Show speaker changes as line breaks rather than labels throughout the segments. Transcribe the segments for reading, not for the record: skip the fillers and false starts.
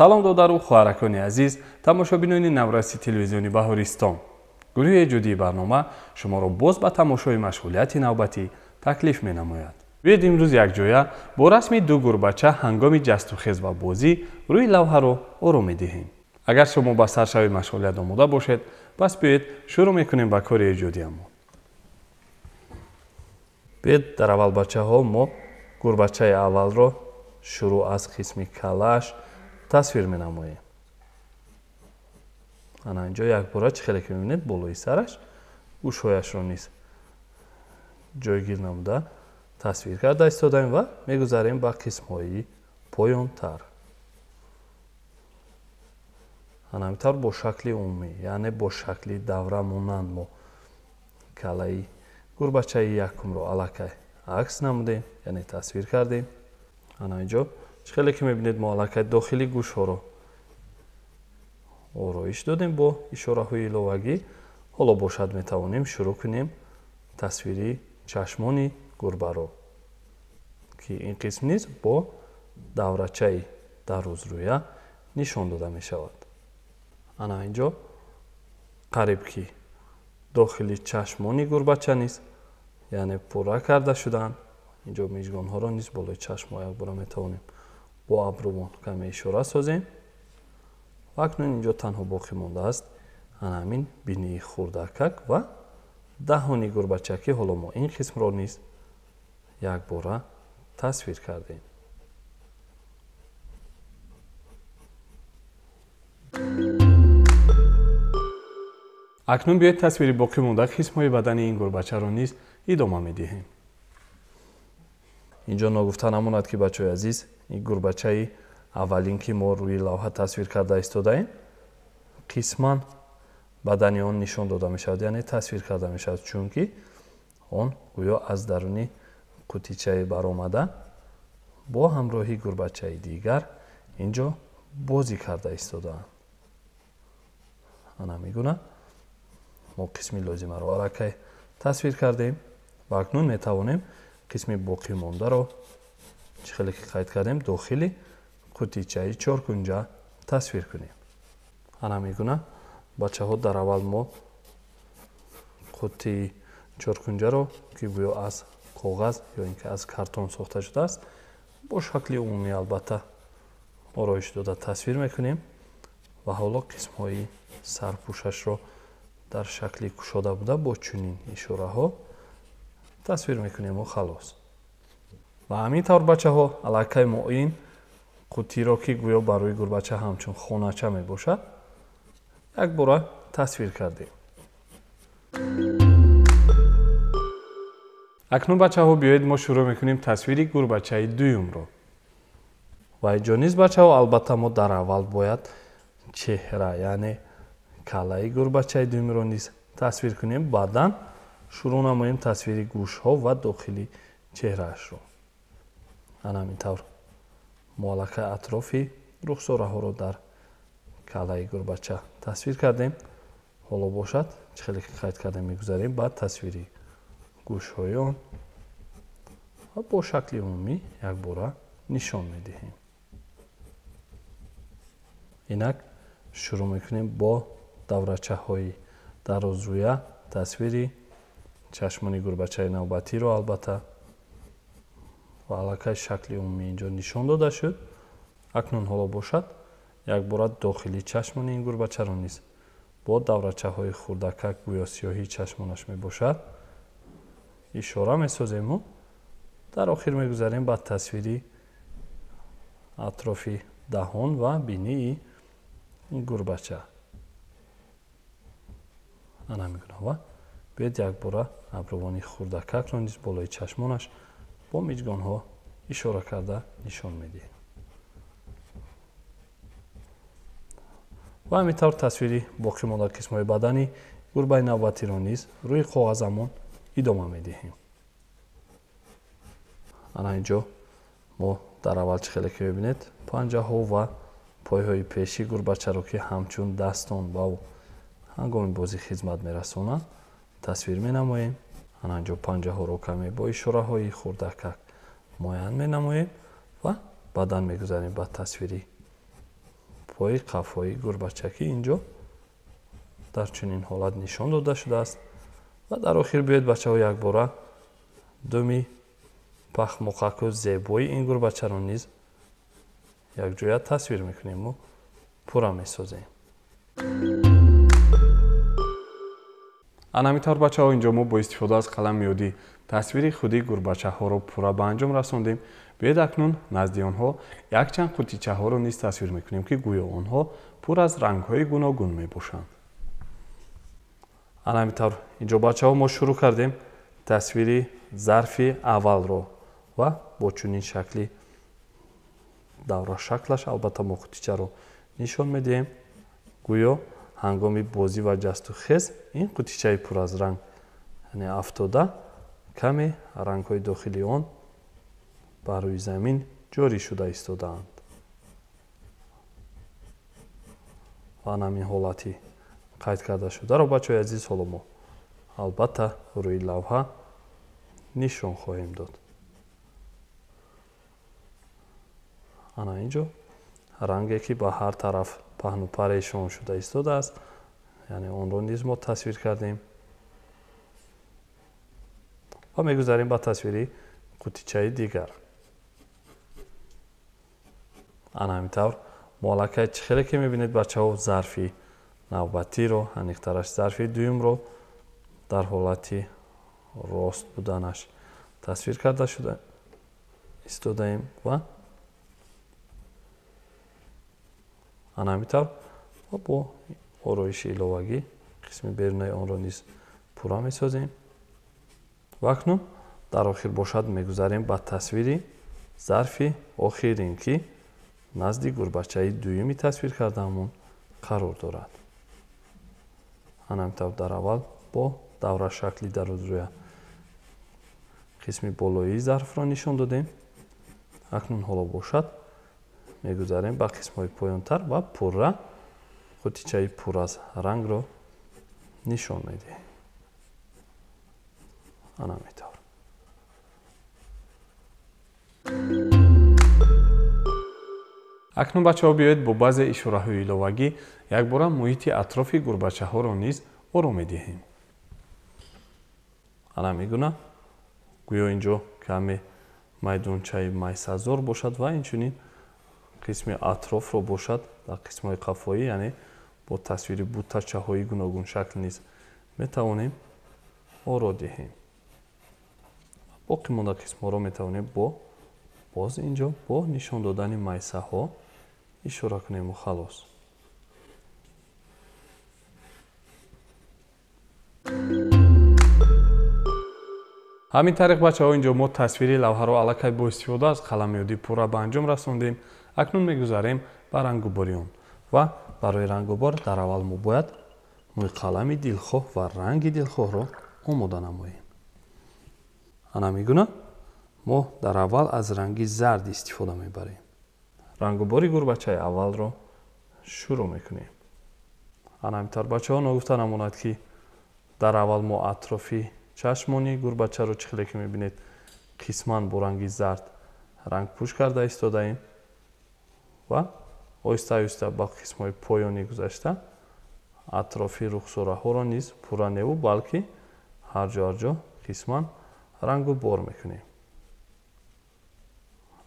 салом додару хоҳаракони азиз, тамошобинони навраси телевизиони Баҳористон. гурӯҳи ҷуддии барнома шуморо боз ба тамошои машғулияти навбатӣ таклиф менамояд. биёед имрӯз якҷоя бо расми ду гурбача ҳангоми ҷастухез ва бозӣ рӯи лавҳаро ором медиҳем. агар шумо ба саршави машғулият омода бошед, пас биёед шурӯъ мекунем ба кори эҷодиамон. биёед дар аввалбачаҳо мо гурбачаи аввалро шурӯъ аз қисми калааш тасвир менамоем. ана инҷо якбора чӣ хеле ки мебинед болои сараш гӯшҳояшро низ ҷойгир намуда тасвир карда истодаем ва мегузарем ба қисмҳои поёнтар. ана ҳамин бо шакли умумӣ, яъне бо шакли давра монанд мо калаи гурбачаи якумро аллакай акс намудем, яъне тасвир кардем. ана инҷо чӣ хеле ки мебинед мо аллакай дохили гӯшҳоро ороиш додем бо ишораҳои иловагӣ. ҳоло бошад метавонем шурӯъ кунем тасвири чашмони гурбаро, ки ин қисм низ бо даврачаи дарозрӯя нишон дода мешавад. ана инҷо қариб ки дохили чашмони гурбача низ, яъне пурра карда шудаанд. инҷо мижгонҳоро низ болои чашмҳо якбора метавонем бо абрувон каме ишора созем. ва акнун инҷо танҳо боқӣ мондааст ана ҳамин бинии хурдакак ва даҳони гурбача, ки ҳоло мо ин қисмро низ якбора тасвир кардем. акнун биёед тасвири боқӣ монда қисмҳои бадани ин гурбачаро низ идома медиҳем. инҷо ногуфта намонад ки бачаҳои азиз, ин гурбачаи аввалин ки мо рӯи лавҳа тасвир карда истодаем, қисман бадани он нишон дода мешавад, яъне тасвир карда мешавад, чунки он гӯё аз даруни қутичае баромада бо ҳамроҳи гурбачаи дигар инҷо бозӣ карда истодаанд. ана мегуна мо қисми лозимаро аллакай тасвир кардем ва акнун метавонем қисми боқӣ мондаро чӣ хеле ки қайд кардем дохили қутичаи чоркунҷа тасвир кунем. ана мегуна бачаҳо дар аввал мо қутии чоркунҷаро, ки гӯё аз коғаз ё ин ки аз картон сохта шудааст, бо шакли умумӣ албатта ороиш дода тасвир мекунем ва ҳоло қисмҳои сарпӯшашро дар шакли кушода буда бо чунин ишораҳо тасвир мекунему халос. ва ҳамин тавр бачаҳо аллакай мо ин қутиро, ки гӯё барои гурбача ҳамчун хонача мебошад, якбора тасвир кардем. акнун бачаҳо биёед мо шурӯъ мекунем тасвири гурбачаи дуюмро. ва инҷо низ бачаҳо албатта мо дар аввал бояд чеҳра, яъне калаи гурбачаи дуюмро низ тасвир кунем, баъдан шурӯъ намоем тасвири гӯшҳо ва дохили чеҳраашро. ана ҳамин тавр мо аллакай атрофи рухсораҳоро дар калаи гурбача тасвир кардем. ҳоло бошад чӣ хеле ки қайд кардем мегузарем ба тасвири гӯшҳои он ва бо шакли умумӣ якбора нишон медиҳем. инак шурӯъ мекунем бо даврачаҳои дарозрӯя тасвири чашмони гурбачаи навбатиро албатта ва аллакай шакли умумӣ инҷо нишон дода шуд. акнун ҳоло бошад якбора дохили чашмони ин гурбачаро низ бо даврачаҳои хурдакак, гӯё сиёҳии чашмонаш мебошад, ишора месозему. дар охир мегузарем ба тасвири атрофи даҳон ва бинии ин гурбача. ана мегуна ва биёед якбора абрувони хурдакакро низ болои чашмонаш бо миҷгонҳо ишора карда нишон медиҳем. ва ҳамин тавр тасвири боқӣ монда қисмҳои бадани гурбаи навбатиро низ рӯи коғазамон идома медиҳем. ана инҷо мо дар аввал чӣ хеле ки мебинед панҷаҳо ва пойҳои пеши гурбачаро, ки ҳамчун дастон ба ҳангоми бозӣ хизмат мерасонанд, тасвир менамоем. ана инҷо панҷаҳоро каме бо ишораҳои хурдакак муайян менамоем ва баъдан мегузарем ба тасвири پای قفای گربچه که اینجا در چنین حالت نشان داده شده است. و در آخر بیاید بچه ها یک باره دومی پخ مقک و زیبایی این گربچه را نیز یک جای تصویر میکنیم و پورا میسازیم.
همینطور بچه ها اینجا ما با استفاده از قلم یادی تصویر خودی گربچه ها رو پورا به انجام رساندیم. بیاید اکنون نزد آنها یک چند قوطیچه ها رو نیز تصویر میکنیم که گویا آنها پر از رنگ های گوناگون می باشند.
همینطور اینجا بچه ها ما شروع کردیم تصویر ظرف اول رو و با چنین شکلی دوره شکلش البته ما قوطیچه رو نشان میدیم. گویا هنگام بازی و جست و خیز این قوطیچه پر از رنگ یعنی افتاده کمی رنگ های داخلی آن بر روی زمین جاری شده ایستادند و همین حالتی قید کرده شده را بچه های عزیز حالا ما البته روی لوحه نشان خواهیم داد. انا اینجا رنگی که به هر طرف پهن و پریشان شده ایستاده است یعنی آن را نیز ما تصویر کردیم و میگذاریم به تصویر قوطیچه دیگر. انا همینطور مالکه چخیلی که میبینید بچه ها ظرفی نوبتی رو هنیخترش ظرفی دویم رو در حالتی راست بودنش تصویر کرده شده ایستاده ایم و همینطور و با آرایش ایلاوگی قسم بیرونی آن را نیز پورا میسازیم و اکنون در آخر باشد میگذاریم به تصویر ظرف آخرین که نزد گربچه دویمی تصویر کردهمون قرار دارد. همینطور در اول با دوره شکلی در روی قسم بالایی ظرف را نشان دادیم. اکنون حالا باشد میگذاریم به قسم های پایانتر و پورا قوطیچه پر از رنگ را نشان میدیم. همینطور
اکنون بچه ها بیایید با بعض اشاره های ایلاوگی یک بار محیط اطراف گربچه ها را نیز آرام دهیم.
میگونه گویا اینجا کمی میدانچه میسه‌زار باشد و اینچنین قسم اطراف را باشد در قسم های قفایی یعنی با تصویر بوتچه های گوناگون شکل نیز میتوانیم آرام دهیم. باقی مانده قسم ها را میتوانیم با باز اینجا با نشان دادن میسه ها اشاره کنیم و خلاص.
همین طریق بچه ها اینجا ما تصویر لوحه را الکی با استفاده از قلم یادی پورا به انجام رساندیم. اکنون میگذاریم به رنگ‌وباری آن و برای رنگ‌وبار در اول ما باید موی قلم دلخواه و رنگ دلخواه را آماده نماییم. انا میگونه ما در اول از رنگ زرد استفاده میبریم.
رنگ‌وباری گربچه اول را شروع میکنیم. همینطور بچه ها نگفته نماند که در اول ما اطرافی چشمانی گربچه رو چخیلی که میبینید قسمان با رنگ زرد رنگ پوش کرده ایستاده ایم و آهسته آهسته با قسم های پایانی گذشته اطرافی رخساره ها را نیز پورا نو بلکه هر جا قسمان رنگ بار میکنیم.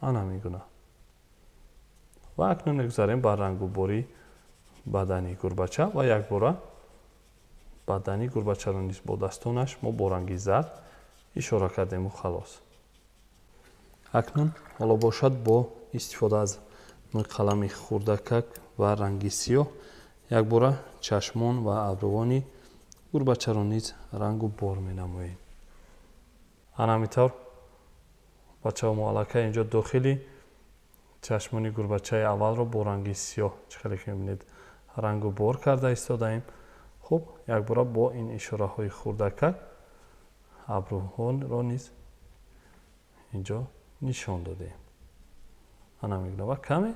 انا میگونه و اکنون میگذاریم بر رنگ‌وباری بدنی گربچه و یک باره بدنی گربچه را نیز با دستانش ما با رنگ زرد اشاره کردیم و خلاص. اکنون حالا باشد با استفاده از قلم خردکک و رنگ سیاه یک باره چشمان و ابروانی گربچه را نیز رنگ و بار می نماییم. همینطور بچه ها ما الکی اینجا داخلی چشمانی گربچه اول را با رنگ سیاه چخیلی که میبینید رنگ و بار کرده ایستاده ایم. خب یک باره با این اشاره های خردکک ابروها را نیز اینجا نشان دادیم. انا میگونه و کمی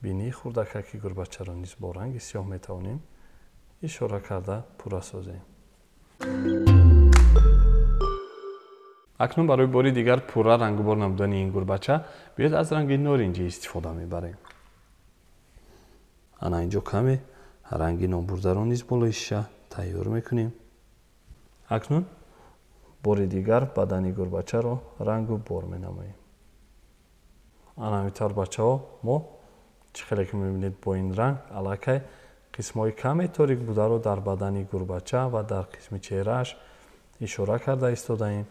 بینی خردککی گربچه را نیز با رنگ سیاه میتوانیم اشاره کرده پورا سازیم.
اکنون برای باری دیگر پورا رنگ‌وبار نمودن این گربچه بیاید از رنگ نارنجی استفاده میبریم.
ана инҷо каме ранги номбурдаро низ болои шиша тайёр мекунем. акнун бори дигар бадани гурбачаро рангу бор менамоем. ана ҳамин тавр бачаҳо мо чӣ хеле ки мебинед бо ин ранг аллакай қисмҳои каме торик бударо дар бадани гурбача ва дар қисми чеҳрааш ишора карда истодаем.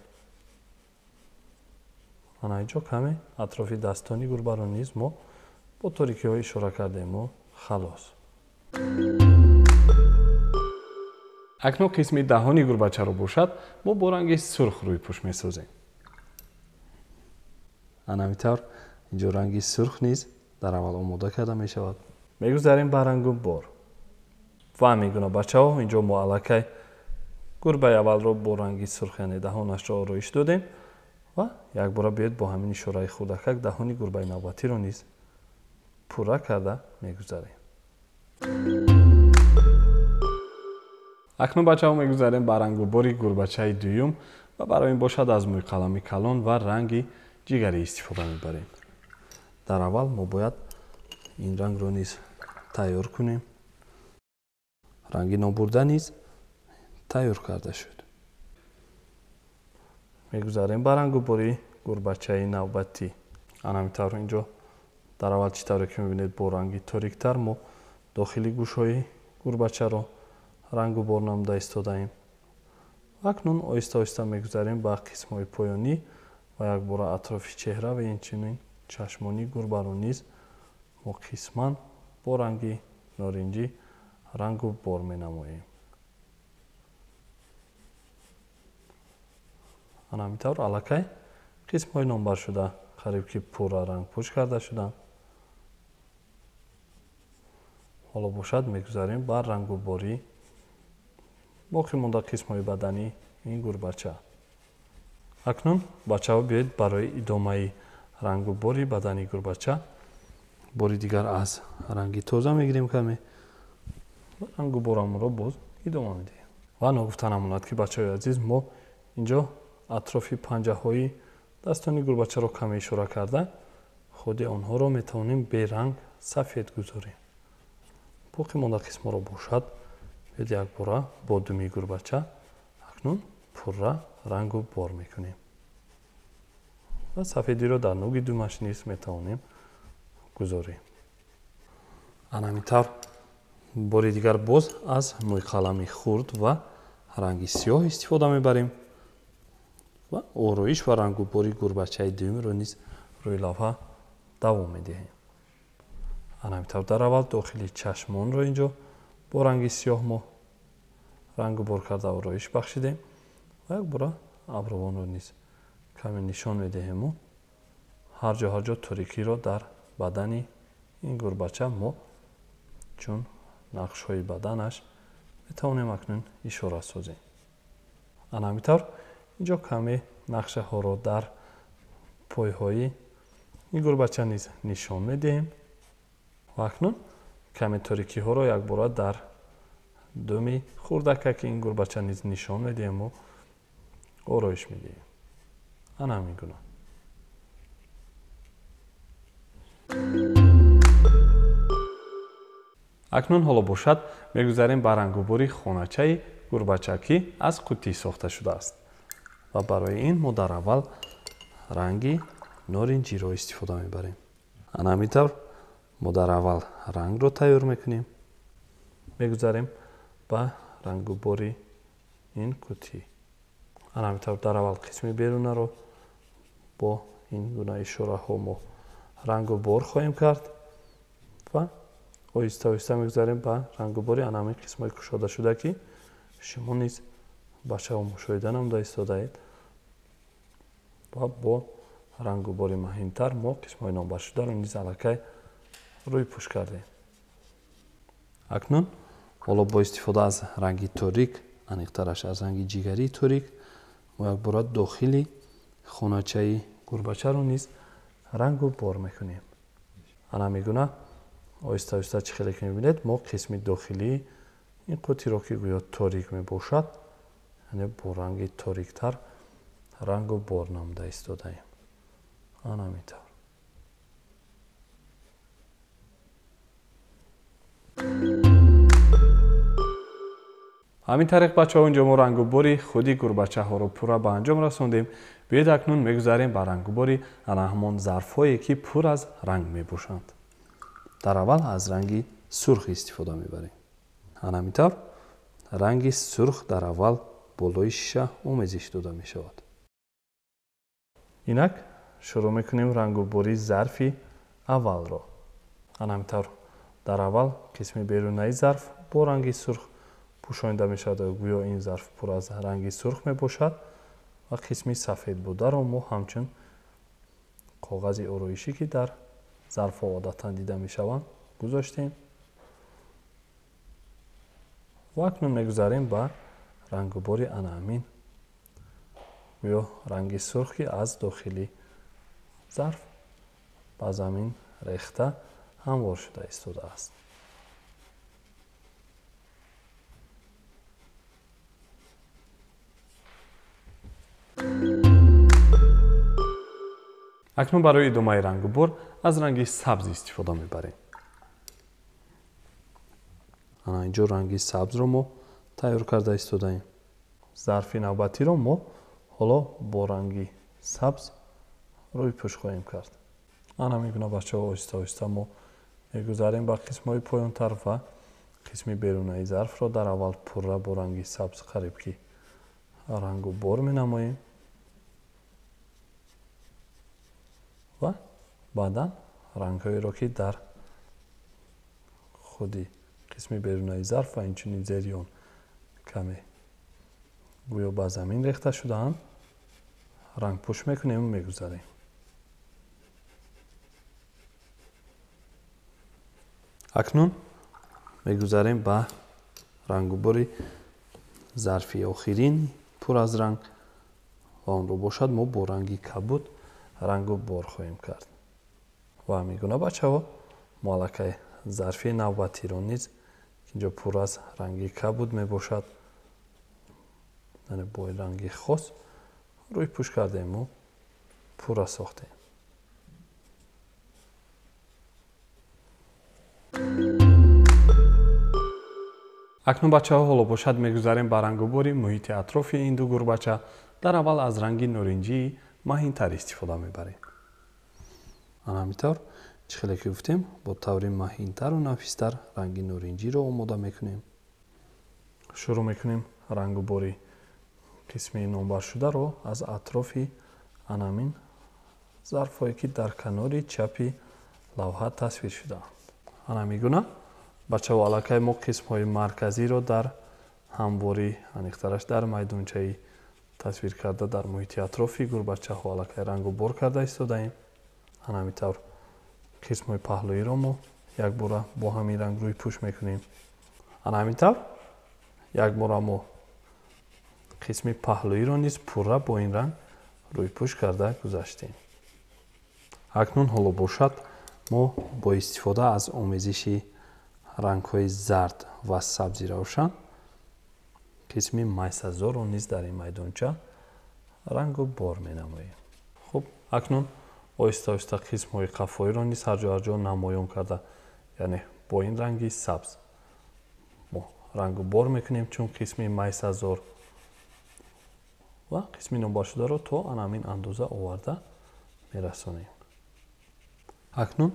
ана инҷо каме атрофи дастони гурбаро низ мо бо торикиҳо ишора кардему халос.
акнун қисми даҳони гурбачаро бошад мо бо ранги сурх рӯи пӯш месозем.
ана ҳамин тавр инҷо ранги сурх низ дар аввал омода карда мешавад. мегузарем ба рангу бор. ва ҳамин гуна бачаҳо инҷо мо аллакай гурбаи аввалро бо ранги сурх яъне даҳонашро ороиш додем ва якбора биёед бо ҳамин ишораи хурдакак даҳони гурбаи навбатиро низ пурра карда мегузарем.
акнун бачаҳо мегузарем ба рангу бори гурбачаи дуюм ва барои ин бошад аз мӯйқалами калон ва ранги ҷигарӣ истифода мебарем.
дар аввал мо бояд ин рангро низ тайёр кунем. ранги номбурда низ тайёр карда шуд. мегузарем ба рангу бори гурбачаи навбатӣ. ана ҳамин тавр инҷо дар аввал чӣ тавре ки мебинед бо ранги ториктар мо дохили гӯшҳои гурбачаро рангу бор намуда истодаем. акнун оҳиста оҳиста мегузарем ба қисмҳои поёнӣ ва якбора атрофи чеҳра ва инчунин чашмони гурбаро низ мо қисман бо ранги норинҷӣ рангу бор менамоем. ана ҳамин тавр аллакай қисмҳои номбар шуда қариб ки пурра рангпӯш карда шуданд. ҳоло бошад мегузарем ба рангу бори боқӣ монда қисмҳои бадани ин гурбача. акнун бачаҳо биёед барои идомаи рангу бори бадани гурбача бори дигар аз ранги тоза мегирем каме рангу борамонро боз идома медиҳем. ва ногуфта намонад ки бачаҳои азиз мо инҷо атрофи панҷаҳои дастони гурбачаро каме ишора карда худи онҳоро метавонем беранг сафед гузорем. боқӣ монда қисмҳоро бошад биёед якбора бо думи гурбача акнун пурра рангу бор мекунем ва сафедиро дар нуги думаш низ метавонем гузорем. ана ҳамин тавр бори дигар боз аз мӯйқалами хурд ва ранги сиёҳ истифода мебарем ва ороиш ва рангу бори гурбачаи дуюмро низ рӯи лавҳа давом медиҳем. ана ҳамин тавр дар аввал дохили чашмонро инҷо бо ранги сиёҳ мо рангу бор карда ороиш бахшидем ва якбора абрувонро низ каме нишон медиҳему ҳар ҷо торикиро дар бадани ин гурбача мо чун нақшҳои баданаш метавонем акнун ишора созем. ана ҳамин тавр инҷо каме нақшаҳоро дар пойҳои ин гурбача низ нишон медиҳем ва акнун каме торикиҳоро якбора дар думи хурдакаки ин гурбача низ нишон медиҳему ороиш медиҳем. ана ҳамин гуна.
акнун ҳоло бошад мегузарем ба рангубори хоначаи гурбача ки аз қуттӣ сохта шудааст ва барои ин мо дар аввал ранги норинҷиро истифода мебарем. ана ҳамин тавр мо дар аввал рангро тайёр мекунем. мегузарем ба рангубори ин қуттӣ. ана ҳамин тавр дар аввал қисми берунаро бо ин гуна ишораҳо мо рангу бор хоҳем кард ва оҳиста оҳиста мегузарем ба рангубори ана ҳамин қисмҳои кушода ки шумо низ бачаҳо мушоҳида намуда истодаед ва бо рангубори маҳимтар мо қисмҳои номбаршударо низ аллакай рӯй пӯш кардем. акнун ҳоло бо истифода аз ранги торик аниқтараш аз ранги ҷигарии торик мо якбора дохили хоначаи гурбачаро низ рангу бор мекунем. ана ҳамин гуна оҳиста оҳиста чӣ хеле ки мебинед мо қисми дохилии ин қуттиро ки гӯё торик мебошад яъне бо ранги ториктар рангу бор намуда истодаем. ана ҳамин тавр. ҳамин тариқ бачаҳо инҷо мо рангубори худи гурбачаҳоро пурра ба анҷом расондем. биёед акнун мегузарем ба рангубори ана ҳамон зарфҳое ки пур аз ранг мебошанд. дар аввал аз ранги сурх истифода мебарем. ана ҳамин тавр ранги сурх дар аввал болои шиша омезиш дода мешавад.
инак шурӯъ мекунем рангубори зарфи аввалро. ана ҳамин тавр дар аввал қисми берунаи зарф бо ранги сурх пӯшонида мешавад. гӯё ин зарф пур аз ранги сурх мебошад ва қисми сафед бударо мо ҳамчун коғази ороишӣ ки дар зарфҳо одатан дида мешаванд гузоштем. ва акнун мегузарем ба рангубори ана ҳамин гӯё ранги сурх ки аз дохили зарф ба замин рехта ҳамвор шуда истодааст.
акнун барои идомаи рангубор аз ранги сабз истифода мебарем.
ана инҷо ранги сабзро мо тайёр карда истодаем. зарфи навбатиро мо ҳоло бо ранги сабз рӯйпӯш хоҳем кард. ана ҳамин гуна бачаҳо оҳиста оҳиста мо мегузарем ба қисмҳои поёнтар ва қисми берунаи зарфро дар аввал пурра бо ранги сабз қариб ки рангу бор менамоем ва баъдан рангҳоеро ки дар худи қисми берунаи зарф ва инчунин зери он каме гӯё ба замин рехта шудаанд рангпӯш мекунем ва мегузарем. акнун мегузарем ба рангубори зарфи охирин пур аз ранг ва онро бошад мо бо ранги кабуд рангу бор хоҳем кард. ва ҳамин гуна бачаҳо мо аллакай зарфи навбатиро низ инҷо пур аз ранги кабуд мебошад яъне бо ранги хос рӯйпӯш кардему пурра сохтем.
акнун бачаҳо ҳоло бошад мегузарем ба рангубори муҳити атрофи ин ду гурбача. дар аввал аз ранги норинҷии маҳинтар истифода мебарем.
ана ҳамин тавр чӣ хеле ки гуфтем бо таври маҳинтару нафистар ранги норинҷиро омода мекунем. шурӯъ мекунем рангубори қисми номбаршударо аз атрофи ана ҳамин зарфҳое ки дар канори чапи лавҳа тасвир шудаанд. ана ҳамин гуна бачаҳо аллакай мо қисмҳои марказиро дар ҳамворӣ аниқтараш дар майдончаи тасвир карда дар муҳити атрофи гурбачаҳо аллакай рангу бор карда истодаем. ана ҳамин тавр қисмҳои паҳлӯиро мо якбора бо ҳамин ранг рӯйпӯш мекунем. ана ҳамин тавр якбора мо қисми паҳлӯиро низ пурра бо ин ранг рӯйпӯш карда гузаштем. акнун ҳоло бошад мо бо истифода аз омезиши рангҳои зард ва сабзи равшан қисми майсазорро низ дар ин майдонча рангу бор менамоем. хуб акнун оҳиста оҳиста қисмҳои қафоиро низ ҳарҷо намоён карда яъне бо ин ранги сабз мо рангу бор мекунем чун қисми майсазор ва қисми номбаршударо то ана ҳамин андоза оварда мерасонем. акнун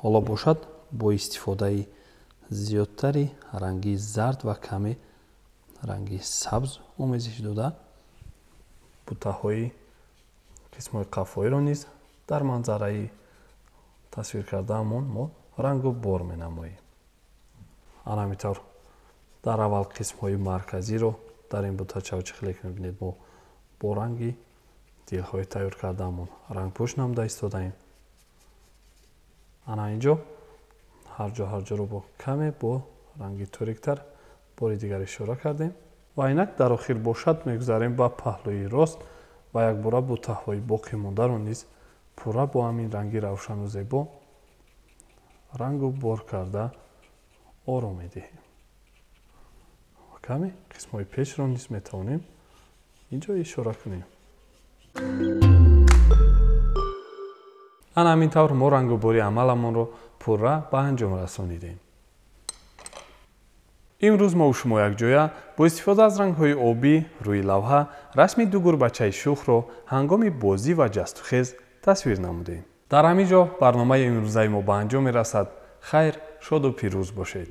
ҳоло бошад бо истифодаи зиёдтари ранги зард ва каме ранги сабз омезиш дода бутаҳои қисмҳои қафоиро низ дар манзараи тасвир кардаамон мо рангу бор менамоем. ана ҳамин тавр дар аввал қисмҳои марказиро дар ин бутачаҳо чӣ хеле ки мебинед мо бо ранги дилҳои тайёр кардаамон рангпӯш намуда истодаем. ана инҷо ҳарҷоро бо каме бо ранги ториктар бори дигар ишора кардем. ва инак дар охир бошад мегузарем ба паҳлӯи рост ва якбора бутаҳои боқӣ мондаро низ пурра бо ҳамин ранги равшану зебо рангу бор карда ором медиҳем. ва каме қисмҳои пешро низ метавонем инҷо ишора кунем.
ана ҳамин тавр мо рангубори амаламонро пурра ба анҷом расонидем. имрӯз мо шумо якҷоя бо истифода аз рангҳои обӣ рӯи лавҳа расми ду гурбачаи шухро ҳангоми бозӣ ва ҷастухез тасвир намудем. дар ҳамин ҷо барномаи имрӯзаи мо ба анҷом мерасад. хайр, шоду пирӯз бошед.